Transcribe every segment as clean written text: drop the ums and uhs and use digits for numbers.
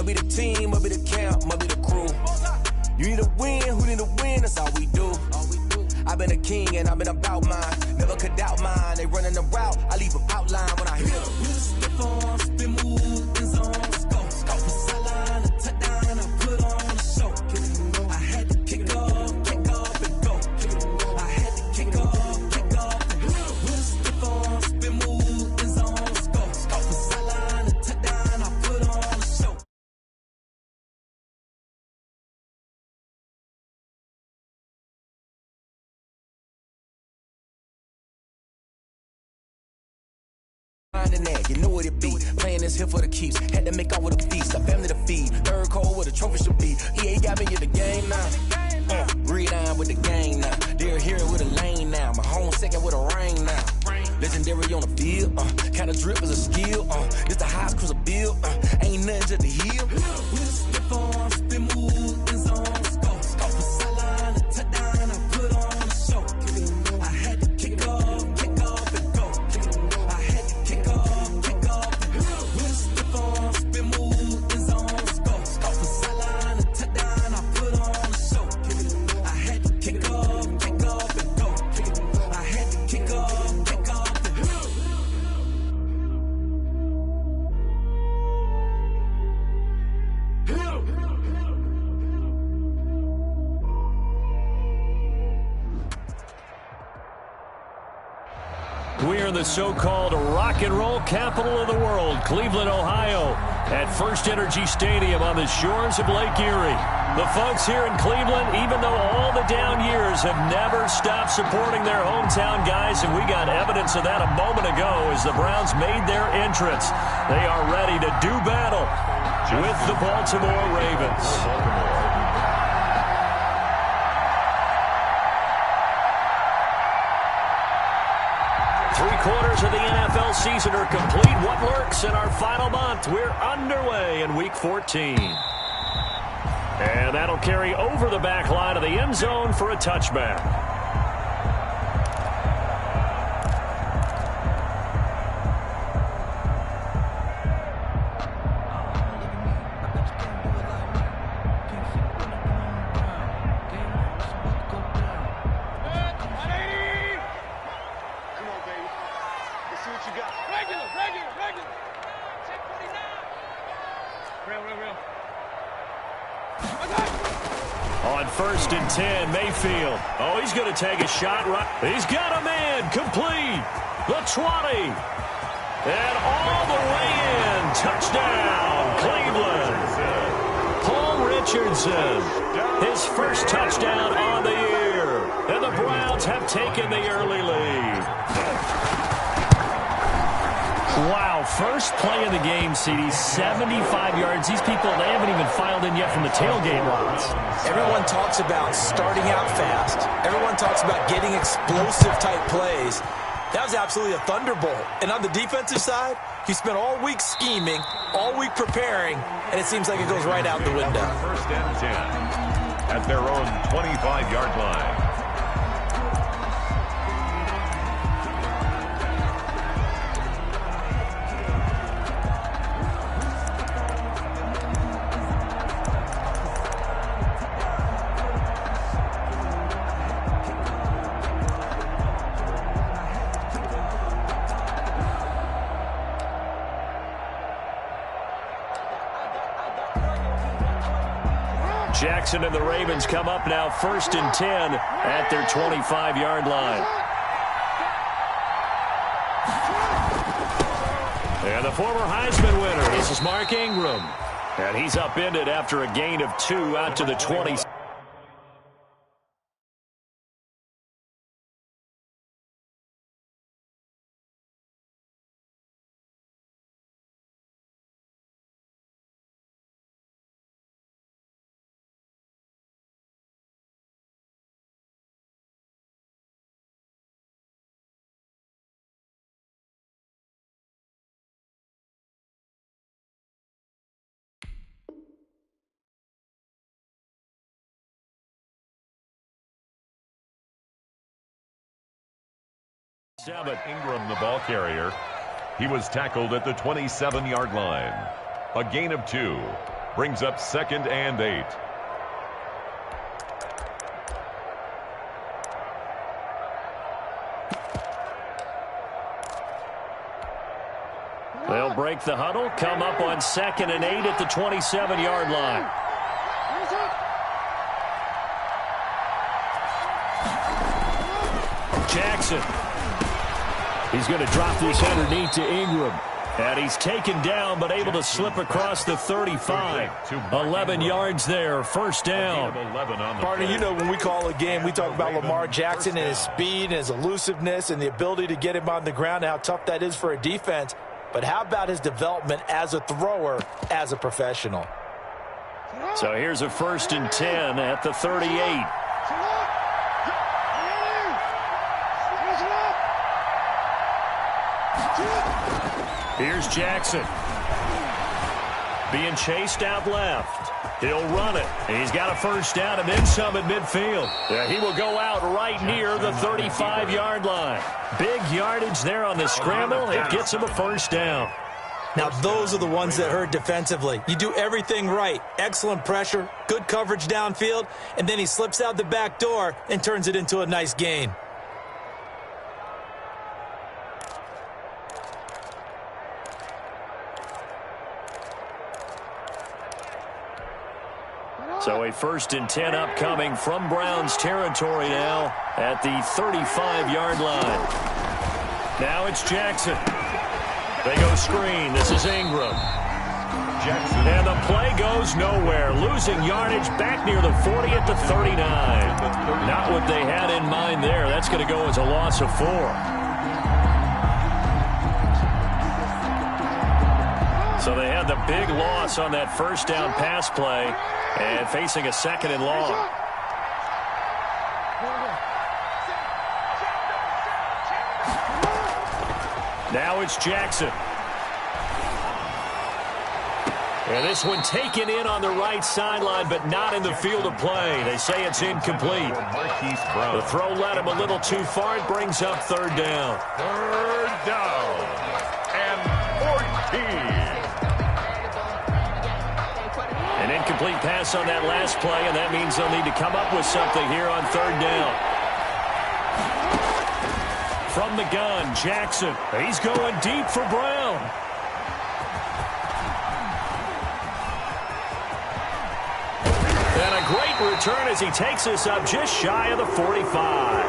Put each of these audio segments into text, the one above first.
Must be the team, must be the camp, must be the crew. You need a win, who need a win, that's all we do. I've been a king and I've been about mine. Never could doubt mine. They running the route, I leave them outline when I hit them. Step on, spin move, in zone, scope. For sideline, a touchdown, I put on a show. I had to kick off and go. I had to kick off and go. Step on, spin move, in zone, scope. For sideline, a touchdown, I put on a show. You know what it be. Playing this here for the keeps. Had to make out with a feast. A family to feed. Third cold with a trophy should be. EA got me in the game now. Read on with the game now. They're here with a lane now. My home second with a ring now. Legendary on the field. Kind of drip is a skill. It's the highest cruiser bill. Ain't nothing just to heal. Step on, spin move, in zone, scope. For sideline, a touchdown, I put on a show. I had to kick off and go. We're in the so-called rock and roll capital of the world, Cleveland, Ohio, at First Energy Stadium on the shores of Lake Erie. The folks here in Cleveland, even though all the down years, have never stopped supporting their hometown guys, and we got evidence of that a moment ago as the Browns made their entrance. They are ready to do battle with the Baltimore Ravens. Three-quarters of the NFL season are complete. What lurks in our final month? We're underway in Week 14. And that'll carry over the back line of the end zone for a touchback. On 1st and 10, Mayfield. Oh, he's going to take a shot. Right. He's got a man. Complete. The 20. And all the way in. Touchdown, Cleveland. Paul Richardson. His first touchdown on the year. And the Browns have taken the early lead. Wow, first play of the game, CD, 75 yards. These people, they haven't even filed in yet from the tailgate lots. Everyone talks about starting out fast. Everyone talks about getting explosive-type plays. That was absolutely a thunderbolt. And on the defensive side, he spent all week scheming, all week preparing, and it seems like it goes right out the window. 1st and 10 at their own 25-yard line. Jackson and the Ravens come up now 1st and 10 at their 25-yard line. And the former Heisman winner, this is Mark Ingram. And he's upended after a gain of 2 out to the 20. Ingram, the ball carrier. He was tackled at the 27-yard line. A gain of 2. Brings up 2nd and 8. They'll break the huddle, come up on 2nd and 8 at the 27-yard line. Jackson. He's going to drop this underneath to Ingram. And he's taken down, but able to slip across the 35. 11 yards there, first down. Partner, you know when we call a game, we talk about Lamar Jackson and his speed and his elusiveness and the ability to get him on the ground and how tough that is for a defense. But how about his development as a thrower, as a professional? So here's a 1st and 10 at the 38. Here's Jackson. Being chased out left. He'll run it. He's got a first down and then some at midfield. Yeah, he will go out right near the 35-yard line. Big yardage there on the scramble. It gets him a first down. Now, those are the ones that hurt defensively. You do everything right. Excellent pressure, good coverage downfield, and then he slips out the back door and turns it into a nice gain. So a 1st and 10 upcoming from Browns territory now at the 35-yard line. Now it's Jackson. They go screen. This is Ingram. Jackson. And the play goes nowhere. Losing yardage back near the 40 at the 39. Not what they had in mind there. That's going to go as a loss of 4. So they had the big loss on that first down pass play and facing a 2nd and long. Now it's Jackson. And this one taken in on the right sideline, but not in the field of play. They say it's incomplete. The throw led him a little too far. It brings up 3rd down. 3rd down and 14. An incomplete pass on that last play, and that means they'll need to come up with something here on 3rd down. From the gun, Jackson. He's going deep for Brown. And a great return as he takes this up just shy of the 45.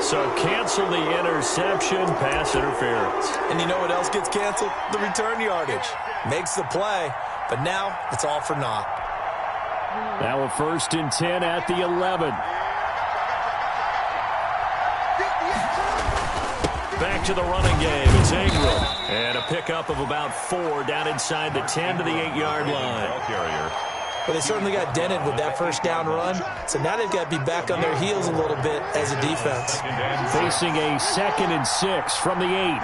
So cancel the interception, pass interference. And you know what else gets canceled? The return yardage. Makes the play, but now it's all for naught. Now a 1st and 10 at the 11. Back to the running game. It's Ingram. And a pickup of about 4 down inside the 10 to the 8-yard line. But they certainly got dented with that first down run. So now they've got to be back on their heels a little bit as a defense. Facing a 2nd and 6 from the 8.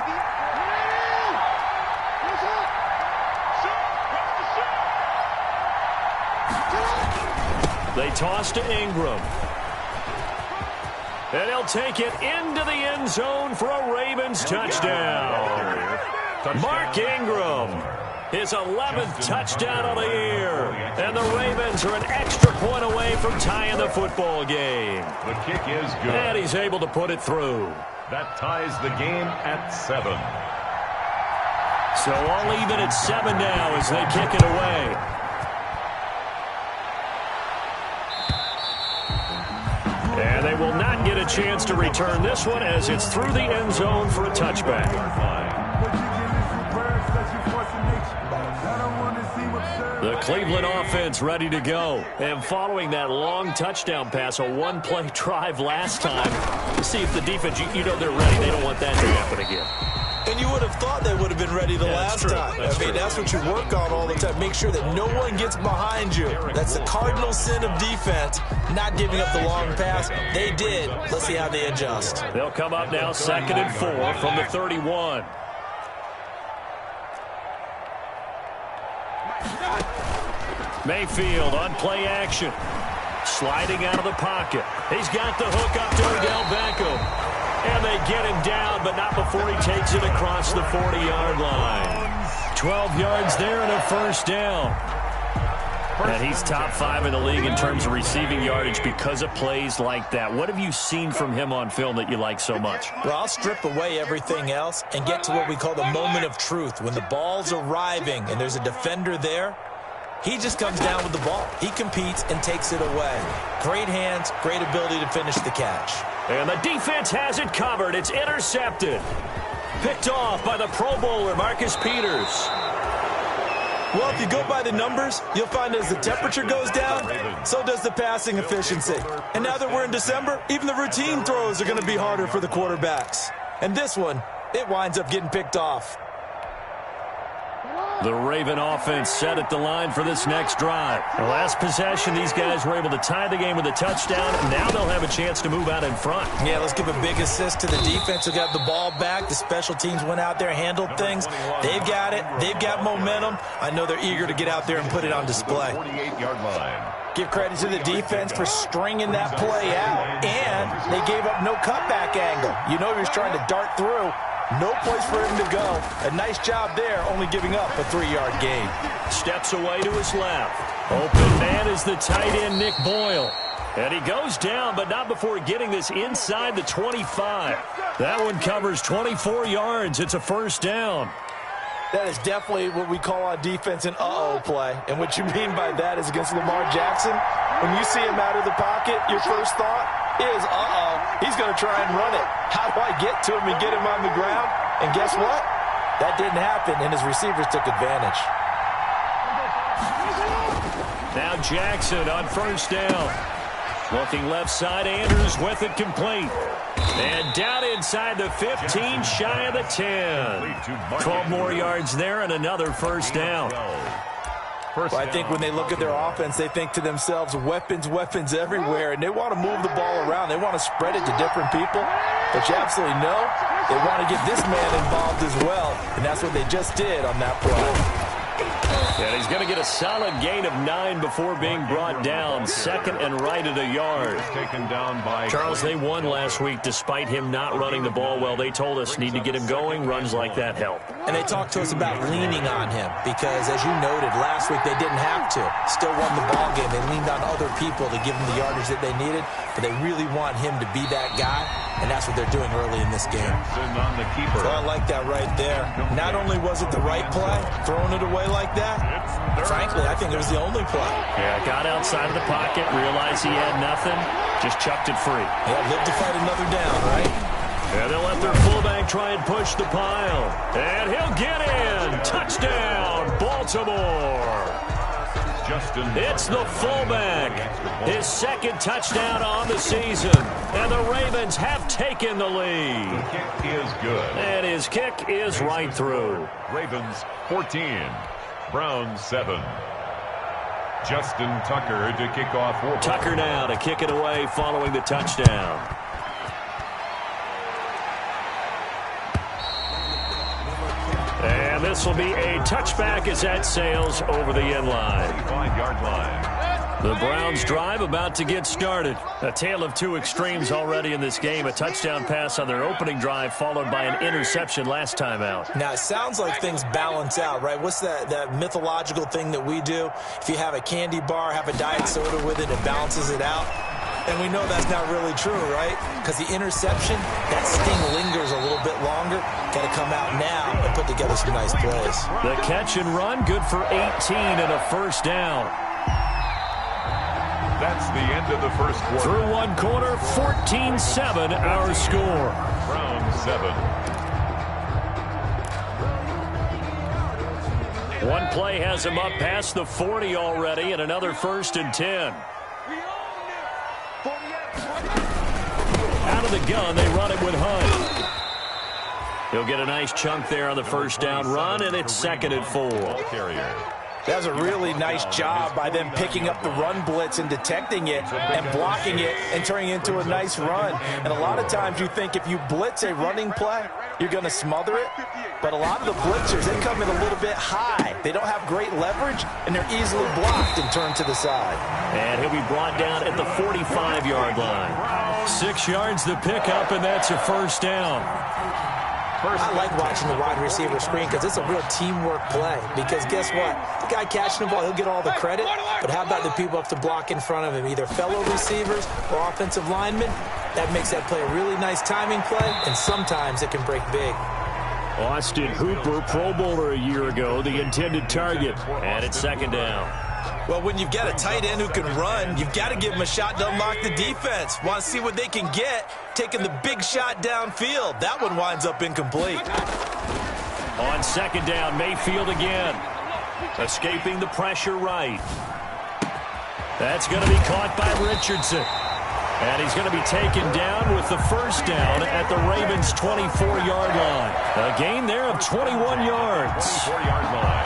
They toss to Ingram. And he'll take it into the end zone for a Ravens touchdown. Mark Ingram, his 11th touchdown of the year. And the Ravens are an extra point away from tying the football game. The kick is good. And he's able to put it through. That ties the game at 7. So all even at 7 now as they kick it away. And they will not get a chance to return this one as it's through the end zone for a touchback. The Cleveland offense ready to go. And following that long touchdown pass, a one-play drive last time, see if the defense, you know they're ready. They don't want that to happen again. And you would have thought they would have been ready the last time. I mean, that's what you work on all the time. Make sure that no one gets behind you. That's the cardinal sin of defense, not giving up the long pass. They did. Let's see how they adjust. They'll come up now 2nd and 4 from the 31. Mayfield on play action. Sliding out of the pocket. He's got the hook up to Odell Beckham. And they get him down, but not before he takes it across the 40-yard line. 12 yards there and a first down. And he's top 5 in the league in terms of receiving yardage because of plays like that. What have you seen from him on film that you like so much? Well, I'll strip away everything else and get to what we call the moment of truth. When the ball's arriving and there's a defender there, he just comes down with the ball. He competes and takes it away. Great hands, great ability to finish the catch. And the defense has it covered. It's intercepted. Picked off by the Pro Bowler, Marcus Peters. Well, if you go by the numbers, you'll find as the temperature goes down, so does the passing efficiency. And now that we're in December, even the routine throws are going to be harder for the quarterbacks. And this one, it winds up getting picked off. The Raven offense set at the line for this next drive. The last possession, these guys were able to tie the game with a touchdown. Now they'll have a chance to move out in front. Yeah, let's give a big assist to the defense who got the ball back. The special teams went out there, handled things. They've got it. They've got momentum. I know they're eager to get out there and put it on display. 48-yard line. Give credit to the defense for stringing that play out. And they gave up no cutback angle. You know he was trying to dart through. No place for him to go. A nice job there, only giving up a 3-yard gain. Steps away to his left. Open man is the tight end, Nick Boyle. And he goes down, but not before getting this inside the 25. That one covers 24 yards. It's a first down. That is definitely what we call on defense an uh-oh play. And what you mean by that is against Lamar Jackson, when you see him out of the pocket, your first thought is, uh-oh, he's going to try and run it. How do I get to him and get him on the ground? And guess what? That didn't happen, and his receivers took advantage. Now Jackson on first down. Looking left side, Andrews with it complete. And down inside the 15, shy of the 10. 12 more yards there and another first down. Well, I think when they look at their offense, they think to themselves, weapons, weapons everywhere, and they want to move the ball around. They want to spread it to different people. But you absolutely know they want to get this man involved as well, and that's what they just did on that play. And he's going to get a solid gain of 9 before being brought down. Second and right at a yard. Taken down by Charles, they won last week despite him not running the ball well. They told us need to get him going. Runs like that help. And they talked to us about leaning on him because, as you noted, last week they didn't have to. Still won the ball game. They leaned on other people to give them the yardage that they needed, but they really want him to be that guy, and that's what they're doing early in this game. on the keeper. So I like that right there. Not only was it the right play, throwing it away like that, frankly, I think it was the only play. Yeah, got outside of the pocket, realized he had nothing, just chucked it free. Yeah, live to fight another down, right? And they'll let their fullback try and push the pile. And he'll get in. Touchdown, Baltimore. It's the fullback. His second touchdown on the season. And the Ravens have taken the lead. The kick is good. And his kick is right through. Ravens 14. Browns 7. Justin Tucker to kick off. Tucker now to kick it away following the touchdown. And this will be a touchback as that sails over the end line. 5-yard line. The Browns drive about to get started. A tale of two extremes already in this game. A touchdown pass on their opening drive followed by an interception last time out. Now, it sounds like things balance out, right? What's that mythological thing that we do? If you have a candy bar, have a diet soda with it, it balances it out. And we know that's not really true, right? Because the interception, that sting lingers a little bit longer. Got to come out now and put together some nice plays. The catch and run, good for 18 and a first down. That's the end of the first quarter. Through one quarter, 14-7 our score. Browns 7. One play has him up past the 40 already and another 1st and 10. Out of the gun, they run it with Hunt. He'll get a nice chunk there on the first down run, and it's 2nd and 4. That was a really nice job by them picking up the run blitz and detecting it and blocking it and turning it into a nice run. And a lot of times you think if you blitz a running play, you're going to smother it. But a lot of the blitzers, they come in a little bit high. They don't have great leverage, and they're easily blocked and turned to the side. And he'll be brought down at the 45-yard line. 6 yards the pickup, and that's a first down. I like watching the wide receiver screen because it's a real teamwork play. Because guess what? The guy catching the ball, he'll get all the credit. But how about the people up to block in front of him, either fellow receivers or offensive linemen? That makes that play a really nice timing play, and sometimes it can break big. Austin Hooper, Pro Bowler a year ago, the intended target. And it's second down. Well, when you've got a tight end who can run, you've got to give him a shot to unlock the defense. Want to see what they can get, taking the big shot downfield. That one winds up incomplete. On second down, Mayfield again. Escaping the pressure right. That's going to be caught by Richardson. And he's going to be taken down with the first down at the Ravens' 24-yard line. A gain there of 21 yards. 24-yard line.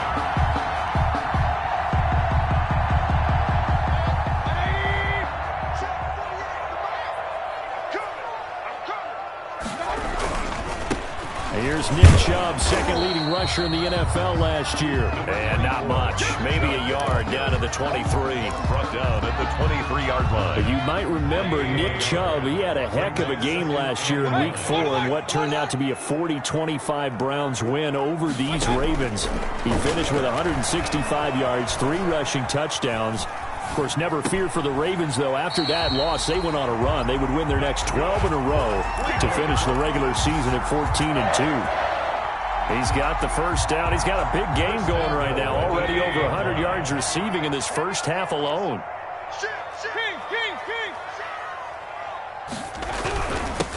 Here's Nick Chubb, second leading rusher in the NFL last year. And not much. Maybe a yard down to the 23. Brought down at the 23-yard line. But you might remember Nick Chubb. He had a heck of a game last year in Week 4 in what turned out to be a 40-25 Browns win over these Ravens. He finished with 165 yards, 3 rushing touchdowns. Of course, never fear for the Ravens, though. After that loss, they went on a run. They would win their next 12 in a row to finish the regular season at 14-2. He's got the first down. He's got a big game going right now. Already over 100 yards receiving in this first half alone.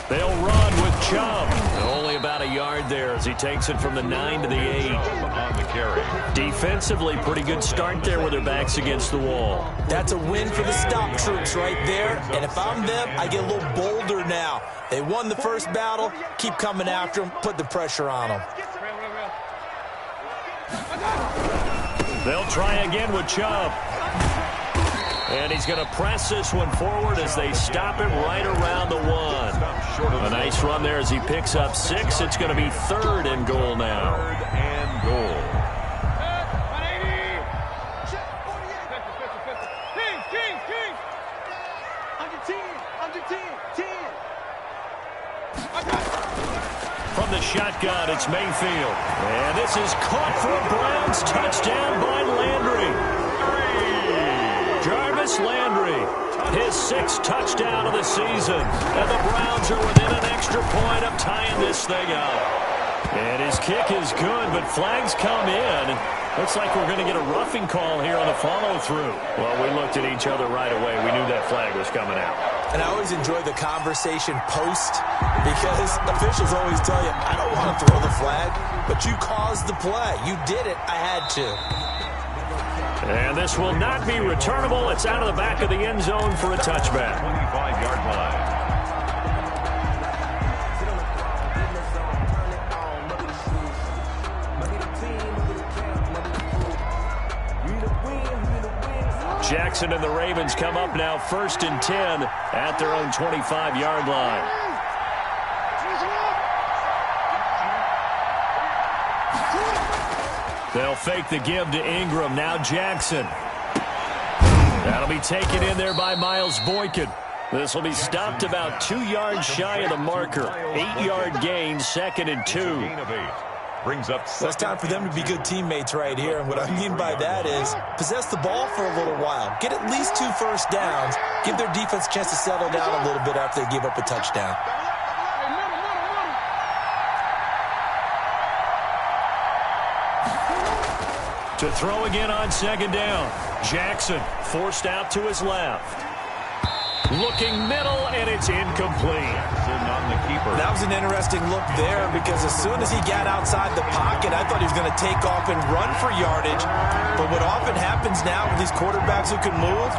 They'll run with Chubb. Only about a yard there as he takes it from the 9 to the 8. On the carry. Defensively, pretty good start there with their backs against the wall. That's a win for the stop troops right there. And if I'm them, I get a little bolder now. They won the first battle. Keep coming after them. Put the pressure on them. They'll try again with Chubb. And he's going to press this one forward as they stop it right around the 1. A nice run there as he picks up 6. It's going to be 3rd and goal now. 3rd and goal. From the shotgun, it's Mayfield. And this is caught for a Browns touchdown by Landry. Jarvis Landry, his 6th touchdown of the season. And the Browns are within an extra point of tying this thing up. And his kick is good, but flags come in. Looks like we're going to get a roughing call here on the follow-through. Well, we looked at each other right away. We knew that flag was coming out. And I always enjoy the conversation post because officials always tell you, I don't want to throw the flag, but you caused the play. You did it. I had to. And this will not be returnable. It's out of the back of the end zone for a touchback. 25-yard line. Jackson and the Ravens come up now 1st and 10 at their own 25-yard line. They'll fake the give to Ingram. Now Jackson. That'll be taken in there by Miles Boykin. This will be stopped about 2 yards shy of the marker. 8-yard gain, 2nd and 2. Gain of 8. Brings up. Well, it's time for them to be good teammates right here. And what I mean by that is possess the ball for a little while. Get at least 2 first downs. Give their defense a chance to settle down a little bit after they give up a touchdown. To throw again on 2nd down. Jackson forced out to his left. Looking middle, and it's incomplete. On the keeper. That was an interesting look there because as soon as he got outside the pocket, I thought he was going to take off and run for yardage. But what often happens now with these quarterbacks who can move,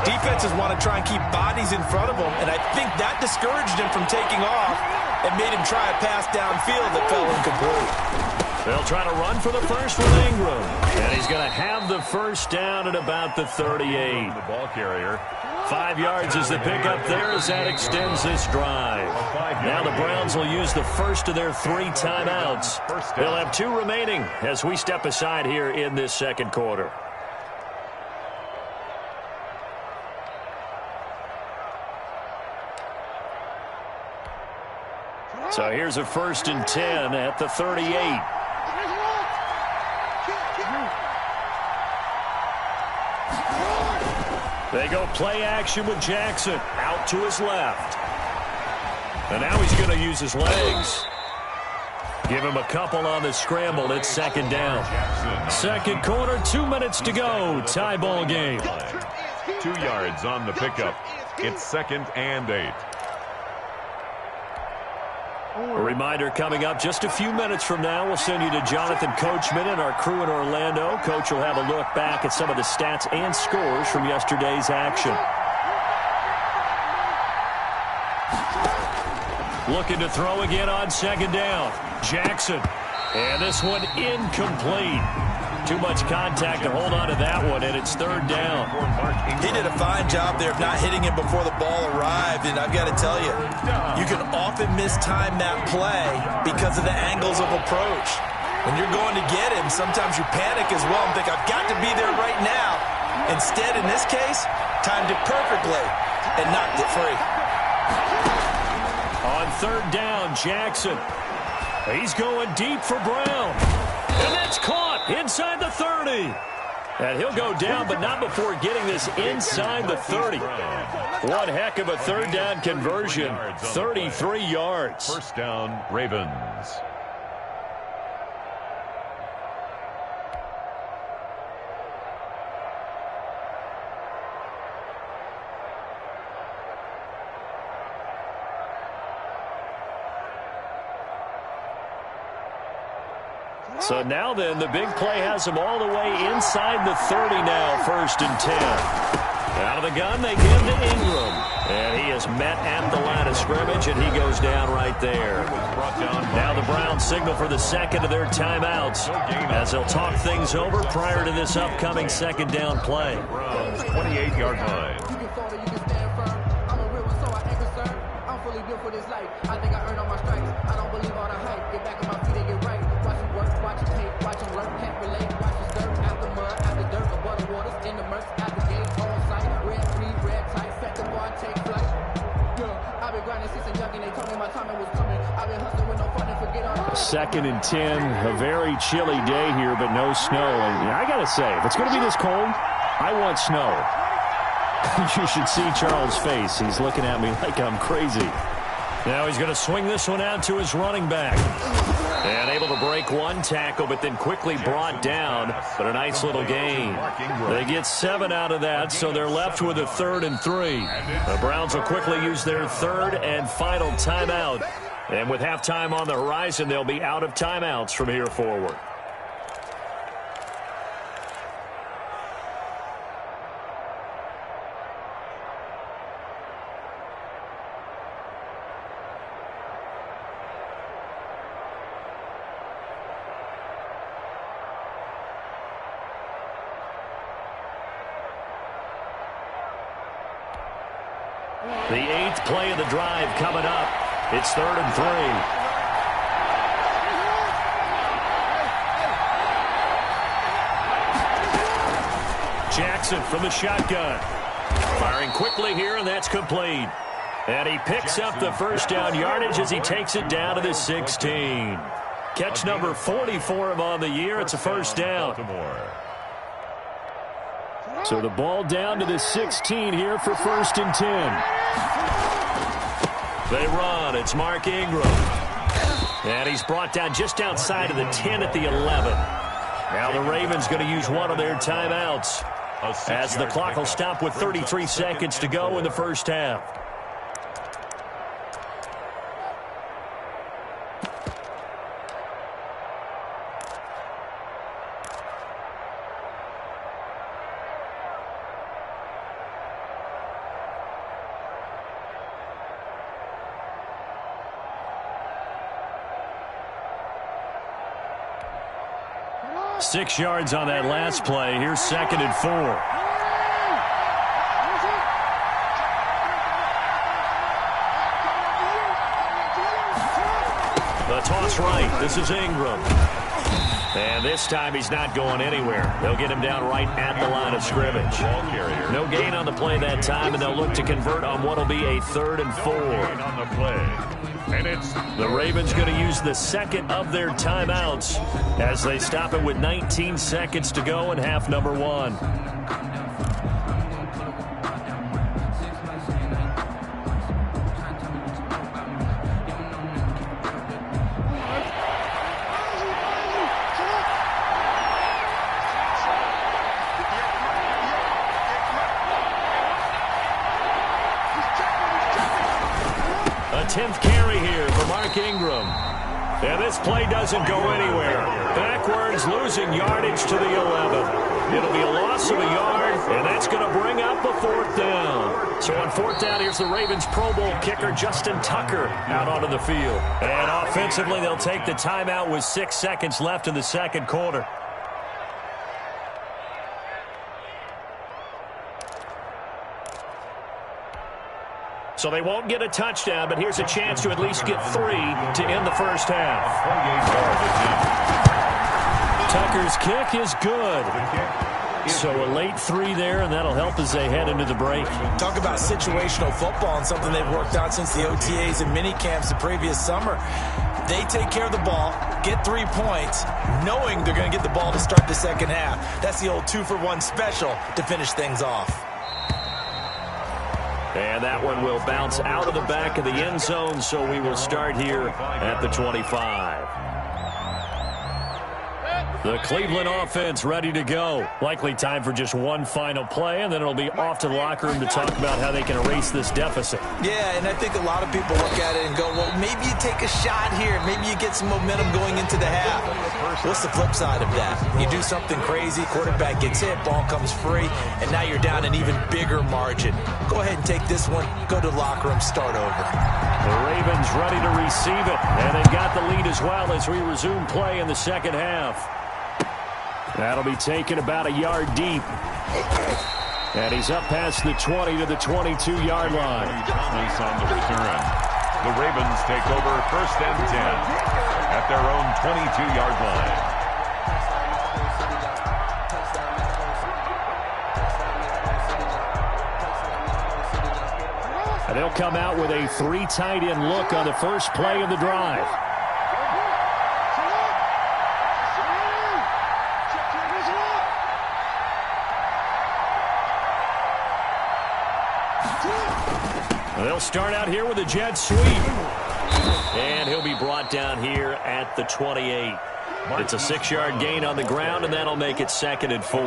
defenses want to try and keep bodies in front of them, and I think that discouraged him from taking off and made him try a pass downfield that fell incomplete. They'll try to run for the first with Ingram. And he's going to have the first down at about the 38. The ball carrier. 5 yards is the pickup there as that extends this drive. Now the Browns will use the first of their 3 timeouts. They'll have 2 remaining as we step aside here in this second quarter. So here's a 1st and 10 at the 38. They go play action with Jackson out to his left. And now he's going to use his legs. Give him a couple on the scramble. It's 2nd down. Second quarter, 2 minutes to go. Tie ball game. 2 yards on the pickup. It's 2nd and 8. A reminder coming up just a few minutes from now. We'll send you to Jonathan Coachman and our crew in Orlando. Coach will have a look back at some of the stats and scores from yesterday's action. Looking to throw again on 2nd down. Jackson. And this one incomplete. Too much contact to hold on to that one, and it's 3rd down. He did a fine job there of not hitting him before the ball arrived, and I've got to tell you, you can often mistime that play because of the angles of approach. When you're going to get him, sometimes you panic as well and think, I've got to be there right now. Instead, in this case, timed it perfectly and knocked it free. On 3rd down, Jackson. He's going deep for Brown. And that's caught inside the 30. And he'll go down, but not before getting this inside the 30. One heck of a 3rd down conversion. 33 yards. 1st down, Ravens. So now then, the big play has him all the way inside the 30 now, 1st and 10. Out of the gun, they give to Ingram. And he is met at the line of scrimmage, and he goes down right there. Now the Browns signal for the 2nd of their timeouts as they'll talk things over prior to this upcoming 2nd down play. 28-yard line. Second and 10, a very chilly day here, but no snow. And I got to say, if it's going to be this cold, I want snow. You should see Charles' face. He's looking at me like I'm crazy. Now he's going to swing this one out to his running back. And able to break one tackle, but then quickly brought down. But a nice little gain. They get 7 out of that, so they're left with a 3rd and 3. The Browns will quickly use their 3rd and final timeout. And with halftime on the horizon, they'll be out of timeouts from here forward. The 8th play of the drive coming up. It's 3rd and 3. Jackson from the shotgun. Firing quickly here, and that's complete. And he picks up the 1st down yardage as he takes it down to the 16. Catch number 40 for him on the year. It's a 1st down. So the ball down to the 16 here for 1st and 10. They run. It's Mark Ingram. And he's brought down just outside of the 10 at the 11. Now the Ravens going to use one of their timeouts as the clock will stop with 33 seconds to go in the 1st half. Six yards on that last play. Here's 2nd and 4. The toss right. This is Ingram. And this time he's not going anywhere. They'll get him down right at the line of scrimmage. No gain on the play that time, and they'll look to convert on what will be a 3rd and 4. On the play. And it's the Ravens going to use the second of their timeouts as they stop it with 19 seconds to go in half number 1. A 10th carry here for Mark Ingram. And this play doesn't go anywhere. Backwards, losing yardage to the 11. It'll be a loss of a yard, and that's going to bring up a 4th down. So on 4th down, here's the Ravens Pro Bowl kicker, Justin Tucker, out onto the field. And offensively, they'll take the timeout with 6 seconds left in the second quarter. So they won't get a touchdown, but here's a chance to at least get 3 to end the first half. Tucker's kick is good. So a late 3 there, and that'll help as they head into the break. Talk about situational football and something they've worked on since the OTAs and mini camps the previous summer. They take care of the ball, get 3 points, knowing they're going to get the ball to start the second half. That's the old 2-for-1 special to finish things off. And that one will bounce out of the back of the end zone, so we will start here at the 25. The Cleveland offense ready to go. Likely time for just one final play, and then it'll be off to the locker room to talk about how they can erase this deficit. Yeah, and I think a lot of people look at it and go, well, maybe you take a shot here. Maybe you get some momentum going into the half. What's the flip side of that? You do something crazy, quarterback gets hit, ball comes free, and now you're down an even bigger margin. Go ahead and take this one, go to the locker room, start over. The Ravens ready to receive it, and they've got the lead as well as we resume play in the second half. That'll be taken about a yard deep. And he's up past the 20 to the 22-yard line. On the return. The Ravens take over 1st and 10 at their own 22-yard line. And they'll come out with a 3 tight end look on the first play of the drive. They'll start out here with a jet sweep. And he'll be brought down here at the 28. It's a 6-yard gain on the ground, and that'll make it 2nd and 4.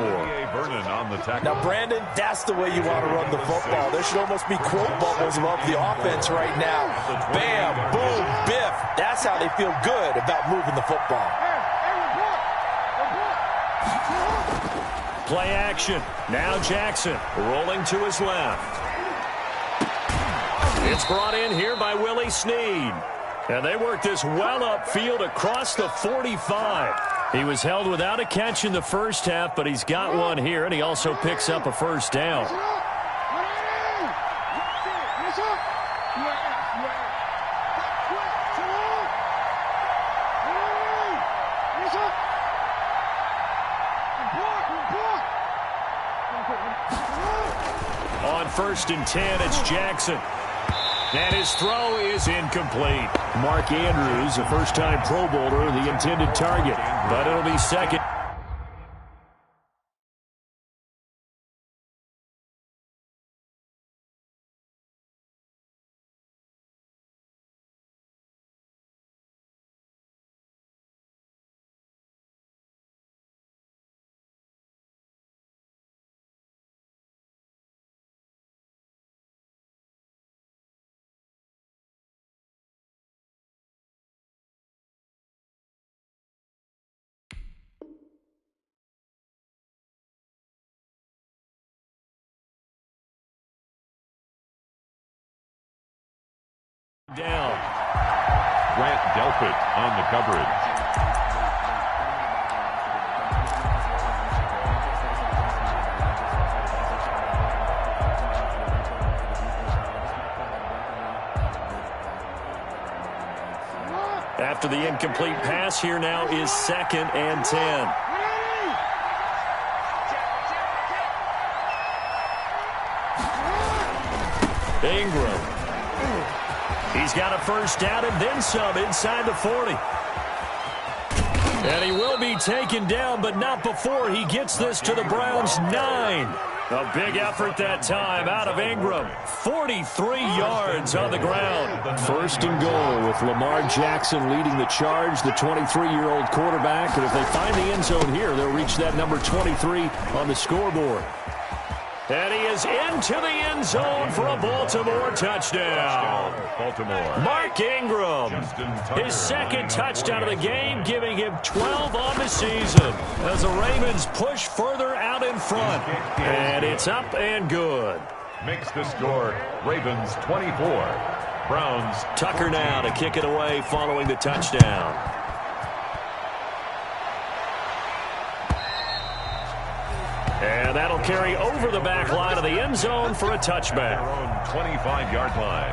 Now, Brandon, that's the way you want to run the football. There should almost be quote bubbles above the offense right now. Bam, boom, biff. That's how they feel good about moving the football. Play action. Now Jackson rolling to his left. It's brought in here by Willie Snead. And they work this well upfield across the 45. He was held without a catch in the first half, but he's got one here, and he also picks up a first down. On 1st and 10, it's Jackson. And his throw is incomplete. Mark Andrews, a first-time Pro Bowler, the intended target. But it'll be 2nd. Down. Grant Delpit on the coverage. After the incomplete pass, here now is 2nd and 10. Ingram. He's got a first down and then some inside the 40. And he will be taken down, but not before he gets this to the Browns' 9. A big effort that time out of Ingram. 43 yards on the ground. 1st and goal with Lamar Jackson leading the charge, the 23-year-old quarterback. And if they find the end zone here, they'll reach that number 23 on the scoreboard. And he is into the end zone for a Baltimore touchdown. Baltimore. Mark Ingram, his 2nd touchdown of the game, giving him 12 on the season as the Ravens push further out in front. And it's up and good. Makes the score Ravens 24. Browns. Tucker now to kick it away following the touchdown. And that'll carry over the back line of the end zone for a touchback. Their own 25-yard line.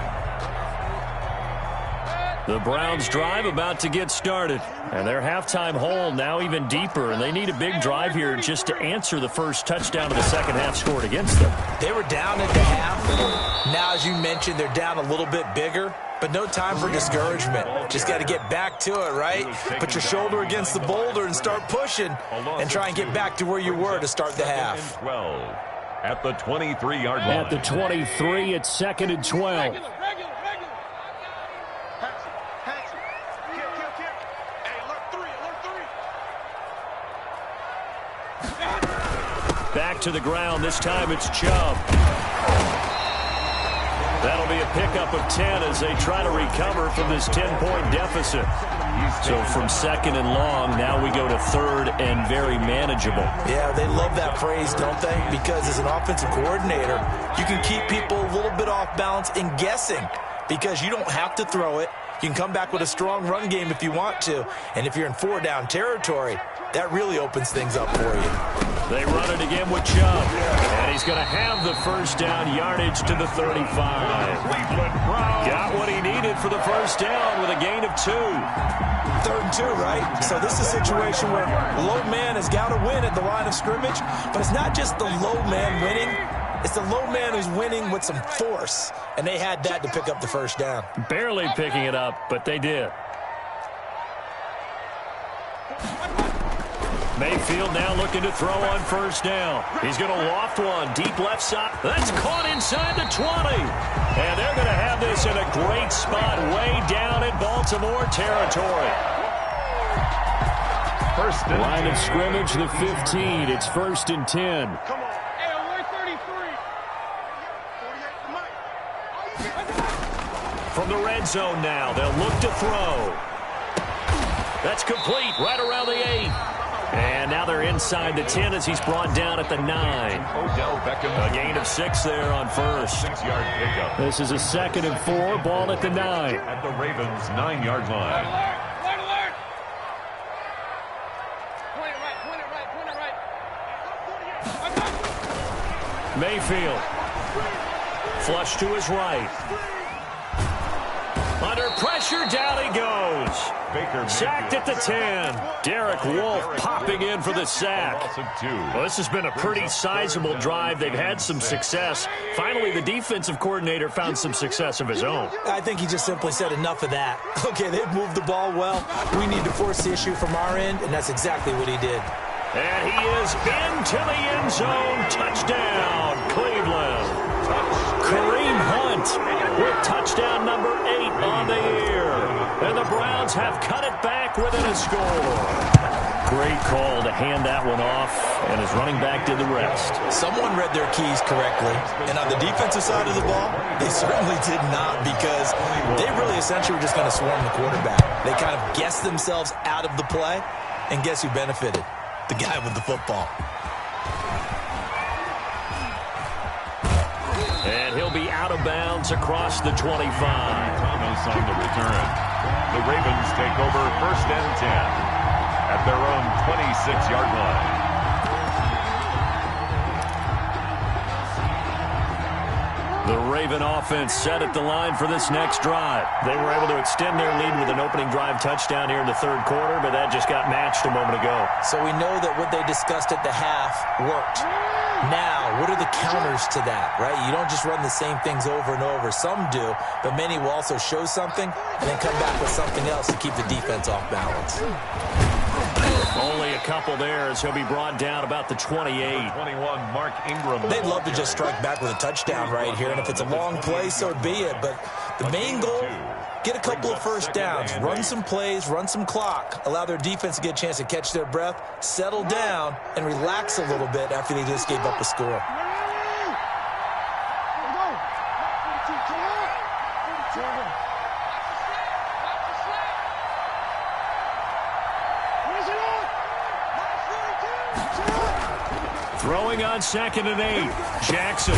The Browns drive about to get started. And their halftime hole now even deeper. And they need a big drive here just to answer the first touchdown of the second half scored against them. They were down at the half. Now, as you mentioned, they're down a little bit bigger. But no time for discouragement. Just got to get back to it, right? Put your shoulder against the boulder and start pushing. And try and get back to where you were to start the half. 12 at the 23-yard line. At the 23, it's 2nd and 12. Back to the ground. This time it's Chubb. That'll be a pickup of 10 as they try to recover from this 10-point deficit. So from 2nd and long, now we go to 3rd and very manageable. Yeah, they love that phrase, don't they? Because as an offensive coordinator, you can keep people a little bit off balance and guessing because you don't have to throw it. You can come back with a strong run game if you want to. And if you're in 4-down territory, that really opens things up for you. They run it again with Chubb. And he's going to have the first down yardage to the 35. Got what he needed for the first down with a gain of 2. 3rd and 2, right? So this is a situation where low man has got to win at the line of scrimmage. But it's not just the low man winning. It's the low man who's winning with some force. And they had that to pick up the first down. Barely picking it up, but they did. Mayfield now looking to throw on first down. He's going to loft one deep left side. That's caught inside the 20. And they're going to have this in a great spot way down in Baltimore territory. First and line of scrimmage, the 15. It's 1st and 10. Come on. Hey, 133. From the red zone now, they'll look to throw. That's complete right around the 8. And now they're inside the 10 as he's brought down at the 9. Odell Beckham. A gain of 6 there on first. 6-yard pickup. This is a 2nd and 4, ball at the 9. At the Ravens' 9-yard line. Point it right. Mayfield. Flush to his right. Under pressure, down he goes. Baker sacked at the 10. Derek Wolfe popping in for the sack. Well, this has been a pretty sizable drive. They've had some success. Finally, the defensive coordinator found some success of his own. I think he just simply said enough of that. Okay, they've moved the ball well. We need to force the issue from our end, and that's exactly what he did. And he is into the end zone. Touchdown, Cleveland. Kareem Hunt with touchdown number 8 on the year. And the Browns have cut it back within a score. Great call to hand that one off, and his running back did the rest. Someone read their keys correctly, and on the defensive side of the ball, they certainly did not, because they really essentially were just going to swarm the quarterback. They kind of guessed themselves out of the play, and guess who benefited? The guy with the football. And he'll be out of bounds across the 25. Thomas on the return. The Ravens take over 1st and 10 at their own 26-yard line. The Raven offense set at the line for this next drive. They were able to extend their lead with an opening drive touchdown here in the third quarter, but that just got matched a moment ago. So we know that what they discussed at the half worked. Now, what are the counters to that, right? You don't just run the same things over and over. Some do, but many will also show something and then come back with something else to keep the defense off balance. Only a couple there as he'll be brought down about the 28. 21, Mark Ingram. They'd love to just strike back with a touchdown right here, and if it's a long play, so be it. But the main goal, get a couple of first downs, run some plays, run some clock, allow their defense to get a chance to catch their breath, settle down, and relax a little bit after they just gave up a score. Throwing on 2nd and 8. Jackson.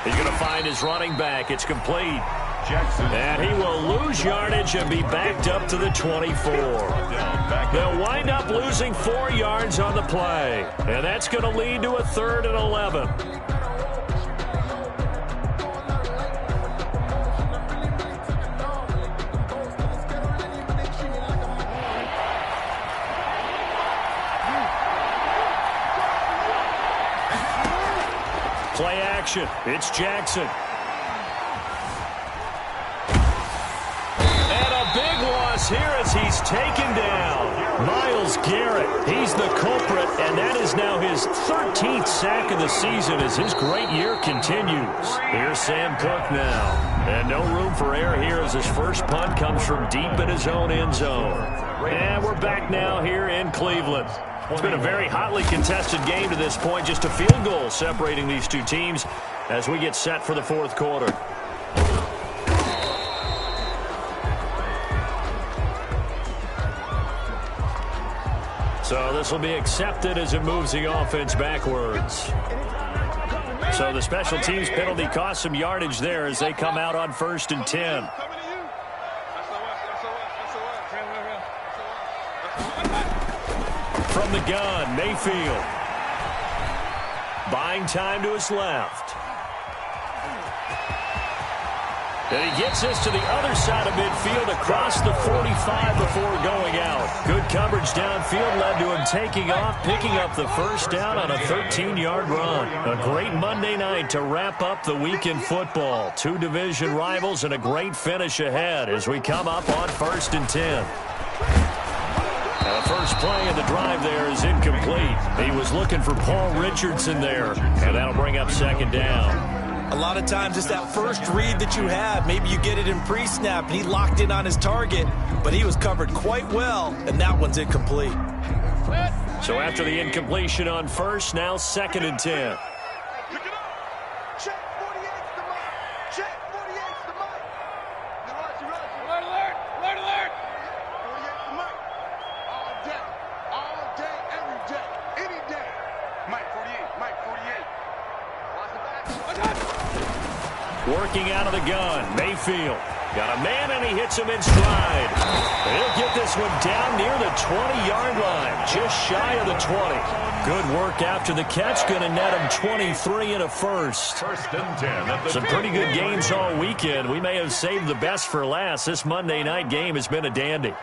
He's going to find his running back. It's complete. Jackson. And he will lose yardage and be backed up to the 24. They'll wind up losing 4 yards on the play. And that's going to lead to a 3rd and 11. Play action. It's Jackson. And a big loss here as he's taken down. Myles Garrett, he's the culprit, and that is now his 13th sack of the season as his great year continues. Here's Sam Cook now. And no room for error here as his first punt comes from deep in his own end zone. And we're back now here in Cleveland. It's been a very hotly contested game to this point. Just a field goal separating these two teams as we get set for the fourth quarter. So this will be accepted as it moves the offense backwards. So the special teams penalty cost some yardage there as they come out on 1st and 10. From the gun, Mayfield. Buying time to his left. And he gets this to the other side of midfield across the 45 before going out. Good coverage downfield led to him taking off, picking up the first down on a 13-yard run. A great Monday night to wrap up the week in football. 2 division rivals and a great finish ahead as we come up on 1st and 10. The first play of the drive there is incomplete. He was looking for Paul Richardson there, and that'll bring up 2nd down. A lot of times it's that first read that you have. Maybe you get it in pre-snap, and he locked in on his target, but he was covered quite well, and that one's incomplete. So after the incompletion on 1st, now 2nd and 10. Working out of the gun, Mayfield. Got a man, and he hits him in stride. And he'll get this one down near the 20-yard line, just shy of the 20. Good work after the catch, going to net him 23 and a first. 1st and 10. Some pretty good games all weekend. We may have saved the best for last. This Monday night game has been a dandy.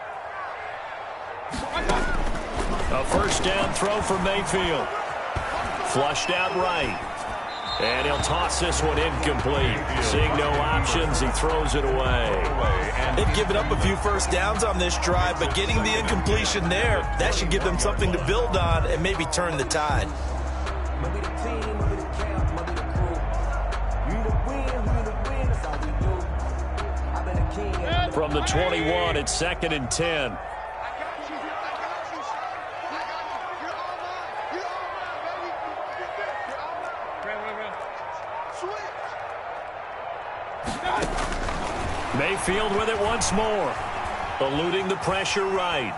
A first down throw for Mayfield. Flushed out right. And he'll toss this one incomplete. Seeing no options, he throws it away. They've given up a few first downs on this drive, but getting the incompletion there, that should give them something to build on and maybe turn the tide. From the 21, it's 2nd and 10. Mayfield with it once more. Eluding the pressure right.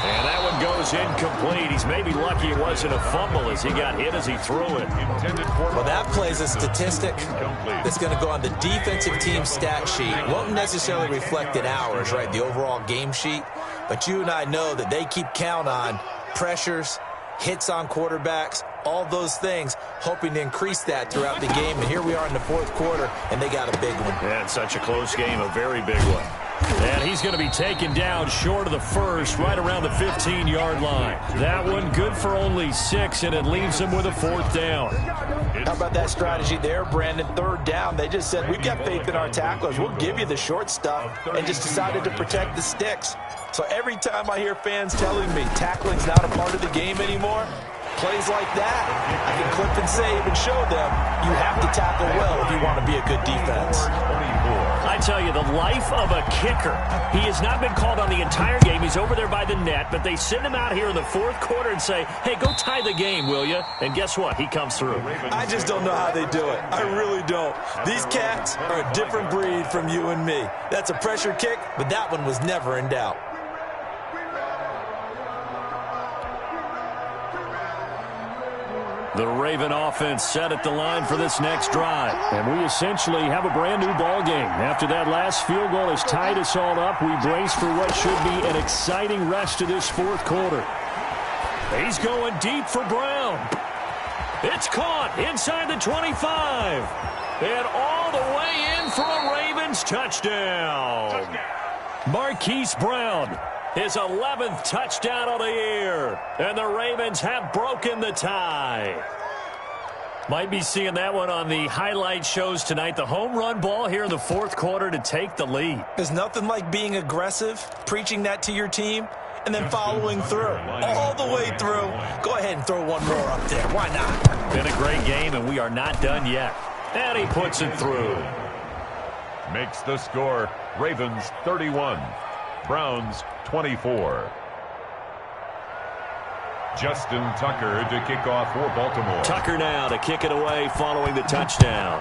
And that one goes incomplete. He's maybe lucky it wasn't a fumble as he got hit as he threw it. Well, that plays a statistic that's going to go on the defensive team stat sheet. Won't necessarily reflect in ours, right, the overall game sheet. But you and I know that they keep count on pressures, hits on quarterbacks, all those things, hoping to increase that throughout the game. And here we are in the fourth quarter, and they got a big one. Yeah, it's such a close game, a very big one. And he's going to be taken down short of the first, right around the 15-yard line. That one good for only 6, and it leaves him with a 4th down. How about that strategy there, Brandon? 3rd down. They just said, we've got faith in our tacklers. We'll give you the short stuff, and just decided to protect the sticks. So every time I hear fans telling me tackling's not a part of the game anymore, plays like that, I can clip and save and show them you have to tackle well if you want to be a good defense. I tell you, the life of a kicker. He has not been called on the entire game. He's over there by the net, but they send him out here in the 4th quarter and say, hey, go tie the game, will you? And guess what? He comes through. I just don't know how they do it. I really don't. These cats are a different breed from you and me. That's a pressure kick, but that one was never in doubt. The Raven offense set at the line for this next drive. And we essentially have a brand new ball game. After that last field goal has tied us all up, we brace for what should be an exciting rest to this 4th quarter. He's going deep for Brown. It's caught inside the 25. And all the way in for a Ravens touchdown. Marquise Brown. His 11th touchdown of the year. And the Ravens have broken the tie. Might be seeing that one on the highlight shows tonight. The home run ball here in the 4th quarter to take the lead. There's nothing like being aggressive, preaching that to your team, and then following through. All the way through. Go ahead and throw one more up there. Why not? Been a great game, and we are not done yet. And he puts it through. Makes the score Ravens 31. Browns 24. Justin Tucker to kick off for Baltimore. Tucker now to kick it away following the touchdown.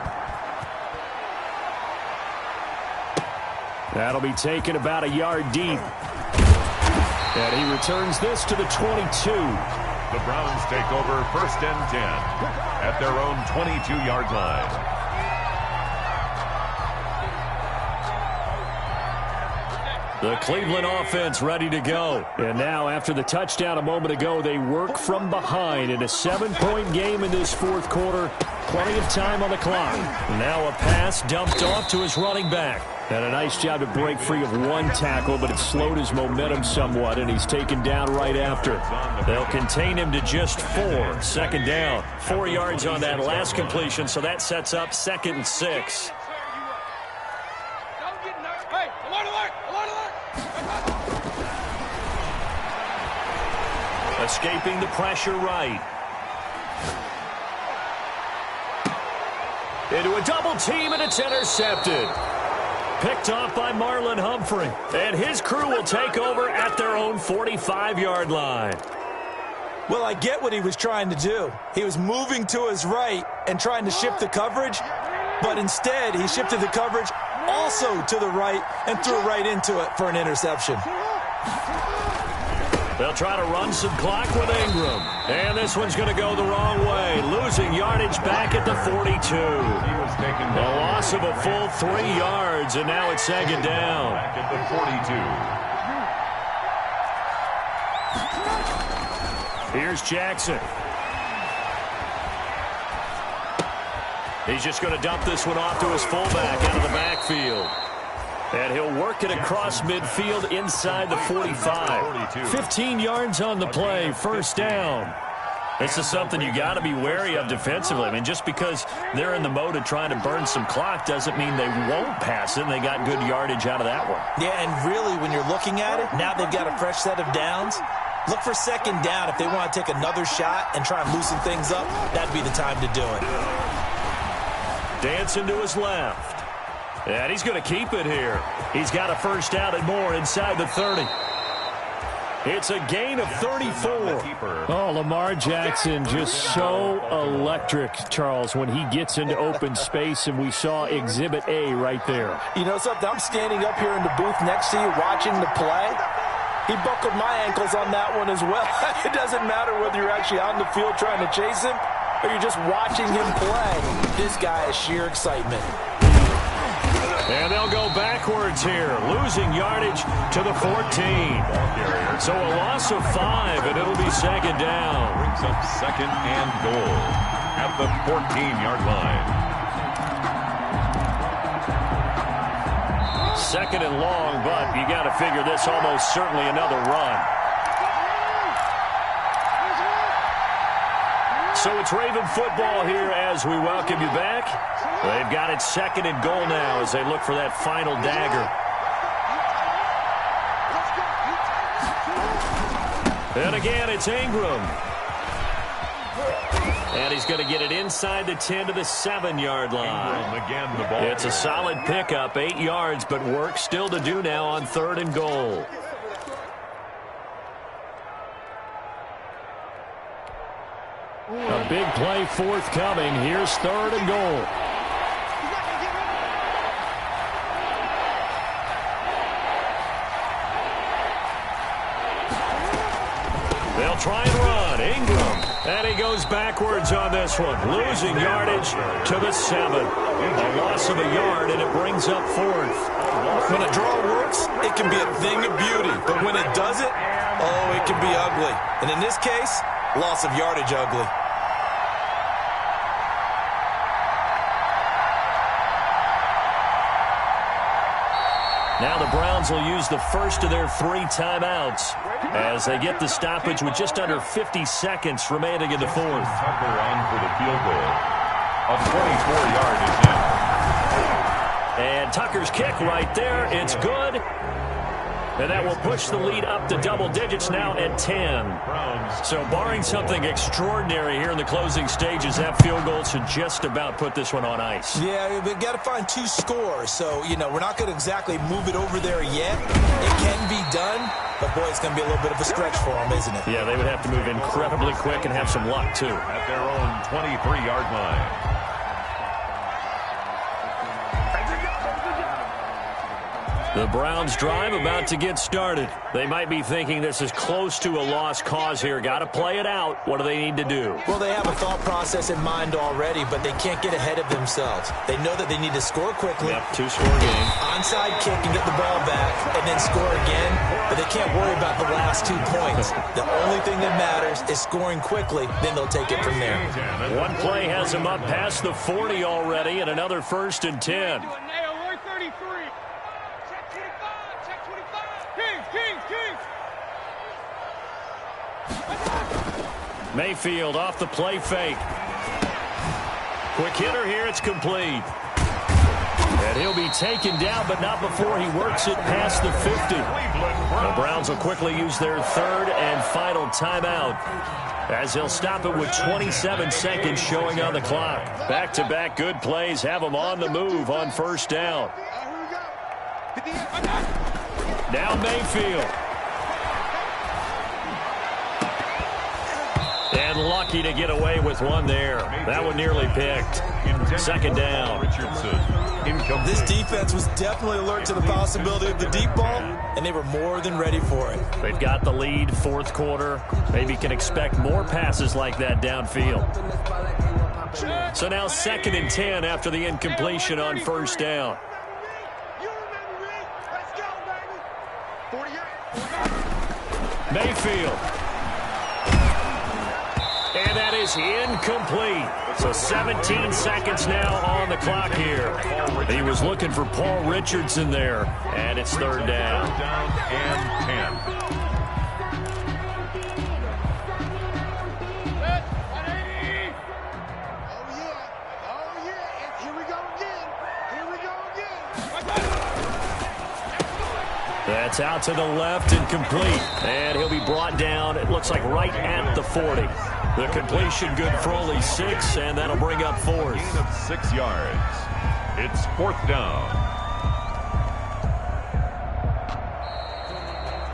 That'll be taken about a yard deep. And he returns this to the 22. The Browns take over 1st and 10 at their own 22-yard line. The Cleveland offense ready to go. And now, after the touchdown a moment ago, they work from behind in a 7-point game in this 4th quarter. Plenty of time on the clock. Now a pass dumped off to his running back. And a nice job to break free of one tackle, but it slowed his momentum somewhat, and he's taken down right after. They'll contain him to just 4. 2nd down. 4 yards on that last completion, so that sets up 2nd and 6. Escaping the pressure right. Into a double team, and it's intercepted. Picked off by Marlon Humphrey. And his crew will take over at their own 45-yard line. Well, I get what he was trying to do. He was moving to his right and trying to shift the coverage, but instead he shifted the coverage also to the right and threw right into it for an interception. They'll try to run some clock with Ingram. And this one's going to go the wrong way. Losing yardage back at the 42. A loss of a full 3 yards, and now it's 2nd down. Back at the 42. Here's Jackson. He's just going to dump this one off to his fullback out of the backfield. And he'll work it across midfield inside the 45. 15 yards on the play, 1st down. This is something you got to be wary of defensively. I mean, just because they're in the mode of trying to burn some clock doesn't mean they won't pass it. And they got good yardage out of that one. Yeah, and really, when you're looking at it, now they've got a fresh set of downs. Look for 2nd down. If they want to take another shot and try and loosen things up, that'd be the time to do it. Dancing to his left. And he's going to keep it here. He's got a 1st down and more inside the 30. It's a gain of 34. Oh, Lamar Jackson just so electric, Charles, when he gets into open space, and we saw Exhibit A right there. You know something? I'm standing up here in the booth next to you watching the play. He buckled my ankles on that one as well. It doesn't matter whether you're actually on the field trying to chase him or you're just watching him play. This guy is sheer excitement. And they'll go back backwards here, losing yardage to the 14. So a loss of 5, and it'll be second down. Brings up second and goal at the 14-yard line. Second and long, but you got to figure this almost certainly another run. So it's Raven football here as we welcome you back. They've got it second and goal now as they look for that final dagger. And again, it's Ingram. And he's going to get it inside the 10 to the 7-yard line. Ingram again, the ball. It's a solid pickup, 8 yards, but work still to do now on third and goal. A big play forthcoming. Here's third and goal. They'll try and run. Ingram. And he goes backwards on this one. Losing yardage to the 7. A loss of a yard, and it brings up fourth. When a draw works, it can be a thing of beauty. But when it doesn't, oh, it can be ugly. And in this case, loss of yardage ugly. Now the Browns will use the first of their 3 timeouts as they get the stoppage with just under 50 seconds remaining in the fourth. Tucker on for the field goal. A 24-yard is in. And Tucker's kick right there. It's good. And that will push the lead up to double digits now at 10. So barring something extraordinary here in the closing stages, that field goal should just about put this one on ice. Yeah, we've got to find 2 scores. So, we're not going to exactly move it over there yet. It can be done, but, boy, it's going to be a little bit of a stretch for them, isn't it? Yeah, they would have to move incredibly quick and have some luck, too. At their own 23-yard line. The Browns drive about to get started. They might be thinking this is close to a lost cause here. Got to play it out. What do they need to do? Well, they have a thought process in mind already, but they can't get ahead of themselves. They know that they need to score quickly. Yep, 2-score game. Onside kick and get the ball back, and then score again. But they can't worry about the last 2 points. The only thing that matters is scoring quickly. Then they'll take it from there. One play has them up past the 40 already, and another 1st and 10. Mayfield off the play fake. Quick hitter here, it's complete. And he'll be taken down, but not before he works it past the 50. The Browns will quickly use their 3rd and final timeout as they'll stop it with 27 seconds showing on the clock. Back-to-back good plays have them on the move on 1st down. Now Mayfield. And lucky to get away with one there. That one nearly picked. 2nd down. This defense was definitely alert to the possibility of the deep ball, and they were more than ready for it. They've got the lead, 4th quarter. Maybe can expect more passes like that downfield. So now 2nd and 10 after the incompletion on 1st down. Mayfield. And that is incomplete. So 17 seconds now on the clock here. He was looking for Paul Richardson there. And it's 3rd down. Down and 10. That's out to the left and complete. And he'll be brought down, it looks like right at the 40. The completion good for only 6, and that'll bring up 4th. Gain of 6 yards. It's 4th down.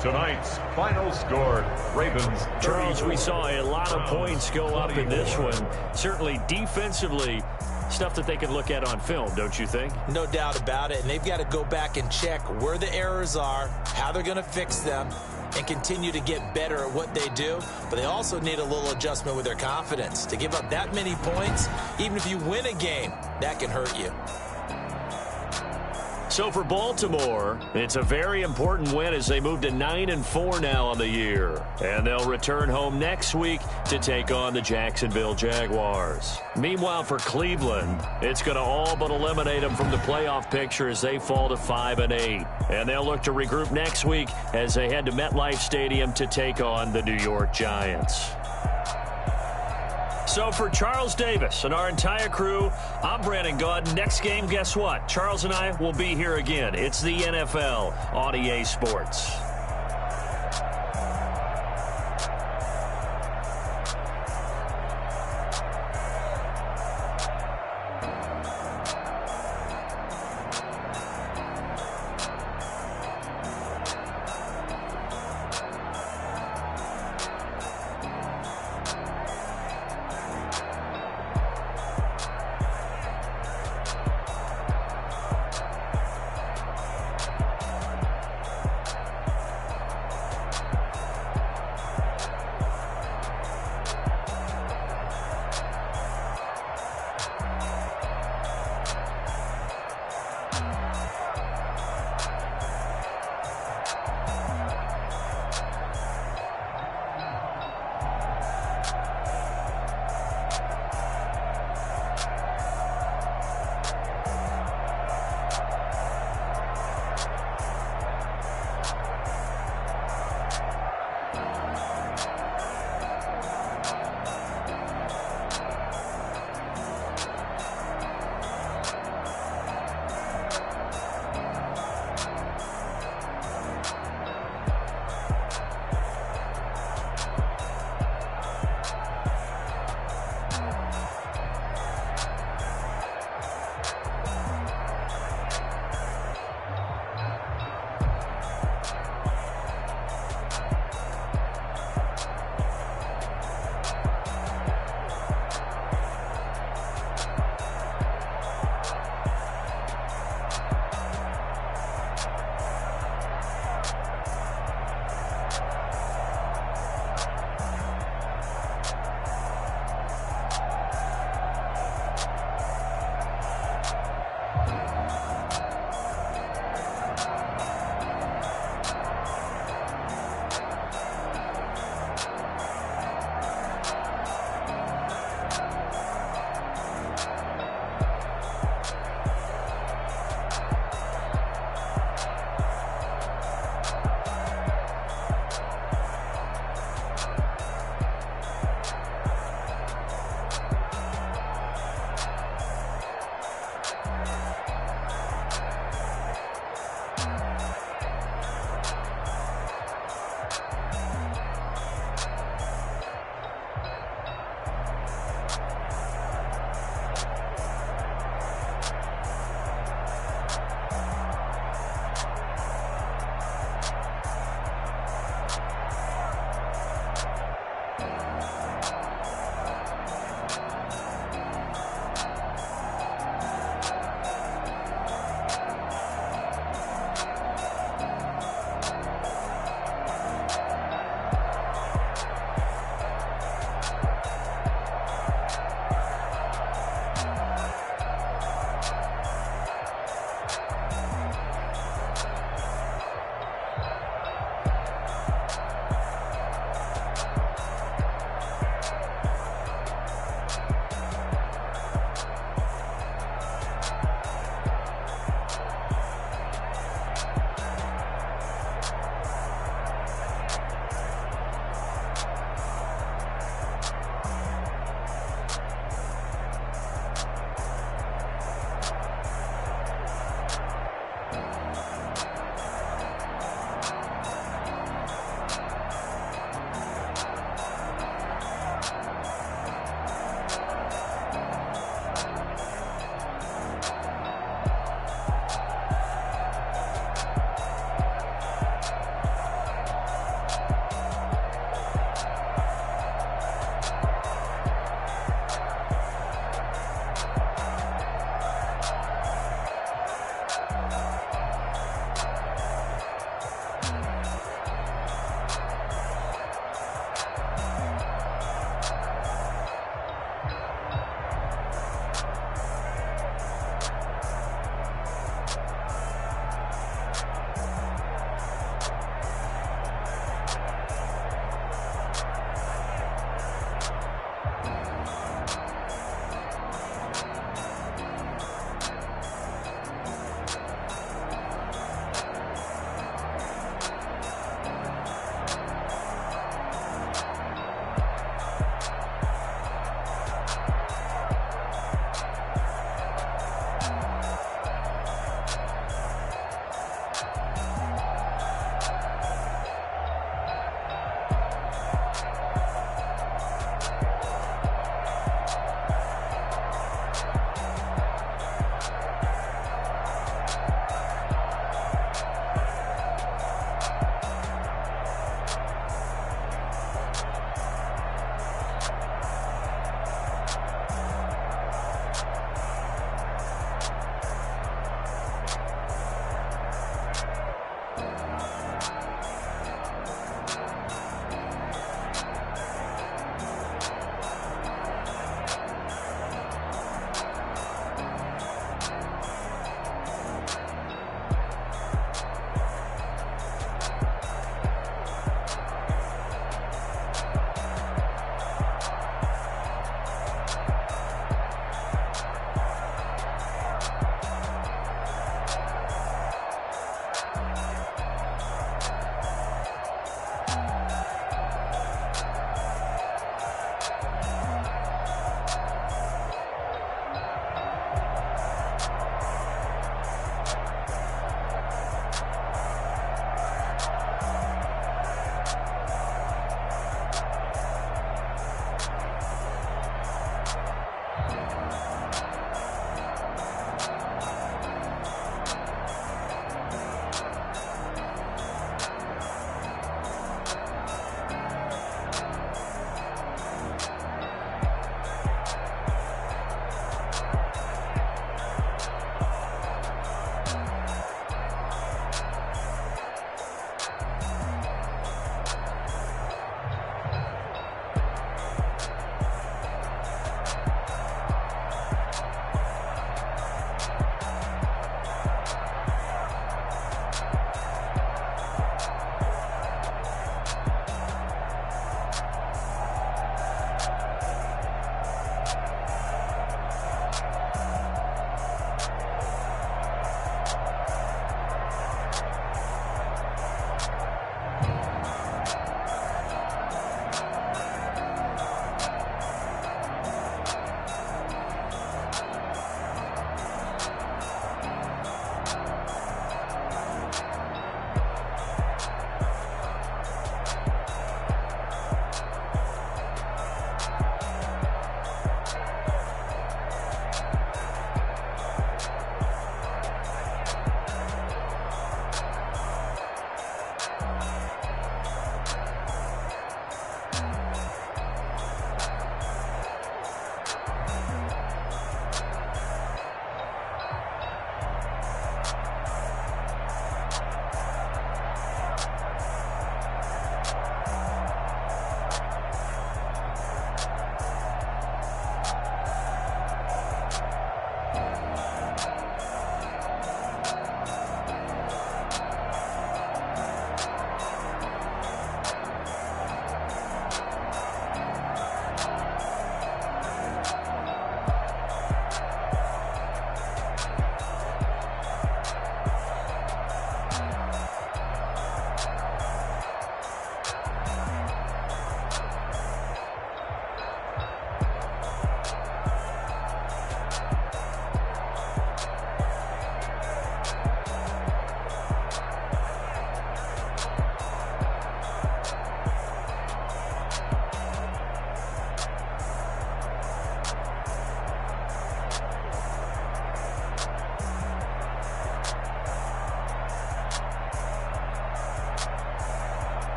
Tonight's final score, Ravens. Charles, we saw a lot of points go up in this one. Certainly defensively, stuff that they can look at on film, don't you think? No doubt about it, and they've got to go back and check where the errors are, how they're going to fix them, and continue to get better at what they do. But they also need a little adjustment with their confidence. To give up that many points, even if you win a game, that can hurt you. So for Baltimore, it's a very important win as they move to 9-4 now on the year. And they'll return home next week to take on the Jacksonville Jaguars. Meanwhile, for Cleveland, it's going to all but eliminate them from the playoff picture as they fall to 5-8. And they'll look to regroup next week as they head to MetLife Stadium to take on the New York Giants. So for Charles Davis and our entire crew, I'm Brandon Gaudin. Next game, guess what? Charles and I will be here again. It's the NFL on EA Sports.